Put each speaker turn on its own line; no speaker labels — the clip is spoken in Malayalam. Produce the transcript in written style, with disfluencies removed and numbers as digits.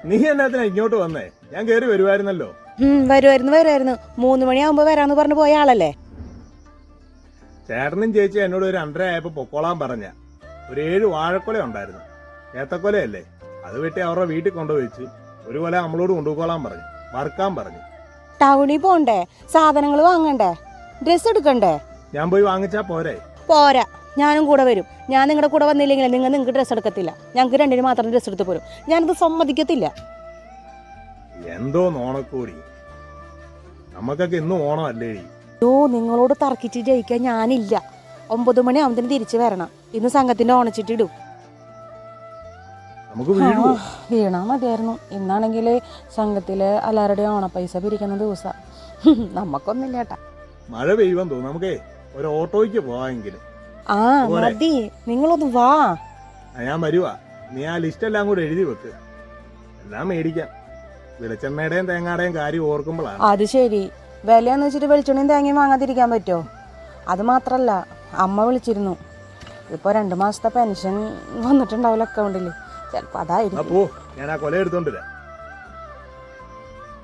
നീ എന്നാത്തിനാ ഇങ്ങോട്ട് വന്നേ? ഞാൻ കേറി വരുമായിരുന്നല്ലോ.
വരുമായിരുന്നു 3 മണിയാകുമ്പോ വരാന്ന് പറഞ്ഞു പോയ ആളല്ലേ.
ചേട്ടനും ചേച്ചി എന്നോട് ഒരു 2:30 ആയപ്പോ പൊക്കോളാൻ പറഞ്ഞ. ഒരു 7 വാഴക്കൊല ഉണ്ടായിരുന്നു. ഏത്തക്കൊലയല്ലേ, അത് വെട്ടി അവരുടെ വീട്ടിൽ കൊണ്ടുവച്ച് ഒരു കൊല നമ്മളോട് കൊണ്ടുപോകാൻ പറഞ്ഞു, വറുക്കാൻ പറഞ്ഞു.
ടൗണിൽ പോണ്ടേ, സാധനങ്ങൾ വാങ്ങണ്ടേ, ഡ്രസ് എടുക്കണ്ടേ?
ഞാൻ പോയി വാങ്ങിച്ചാ പോരെ?
പോരാ, ഞാനും കൂടെ വരും. ഞാൻ നിങ്ങളുടെ കൂടെ വന്നില്ലെങ്കിൽ നിങ്ങൾക്ക് ഡ്രസ്സ് എടുക്കത്തില്ല. ഞങ്ങൾക്ക് 2 മാത്രം ഡ്രസ്സ് എടുത്ത് പോരും. ഞാനത് സമ്മതിക്കത്തില്ല.
എന്തോ നോണക്കൂടി, നമുക്കൊക്കെ ഇന്നും ഓണമല്ലേ?
നിങ്ങളോട് തർക്കിച്ച് ജയിക്കാൻ ഞാനില്ല. 9 മണിയാവുമ്പത്തിന് തിരിച്ചു വരണം. ഇന്ന് സംഘത്തിന്റെ ഓണച്ചിട്ടിടും. വീണാ മതിയായിരുന്നു. ഇന്നാണെങ്കിൽ സംഘത്തില് എല്ലാവരുടെയും ഓണപ്പൈസ പിരിക്കുന്ന ദിവസം. നമുക്കൊന്നില്ല ഏട്ടാ.
മഴ പെയ്യുമെന്ന് തോന്നുന്നു. നമുക്കേ ഒരു ഓട്ടോയ്ക്ക് പോവാമെങ്കിലും.
മതി, നിങ്ങളൊന്ന് വാ.
ഞാൻ വരുവാ. നീ ആ ലിസ്റ്റ് എല്ലാം കൂടെ എഴുതി വെക്ക്. എല്ലാം മേടിക്കാം. വെളിച്ചെണ്ണയുടെയും തേങ്ങയുടെയും കാര്യം ഓർക്കുമ്പോഴാണ്.
അത് ശരി, വിലയെന്ന് വെച്ചിട്ട് വെളിച്ചെണ്ണയും തേങ്ങയും വാങ്ങാതിരിക്കാൻ പറ്റുമോ? അത് മാത്രല്ല, അമ്മ വിളിച്ചിരുന്നു. ഇപ്പൊ 2 മാസത്തെ പെൻഷൻ വന്നിട്ടുണ്ടാവില്ല അക്കൗണ്ടിൽ. ചിലപ്പോ അതായിരിക്കും.
അപ്പോ ഞാൻ ആ കൊല എടുത്തോണ്ടിരാ.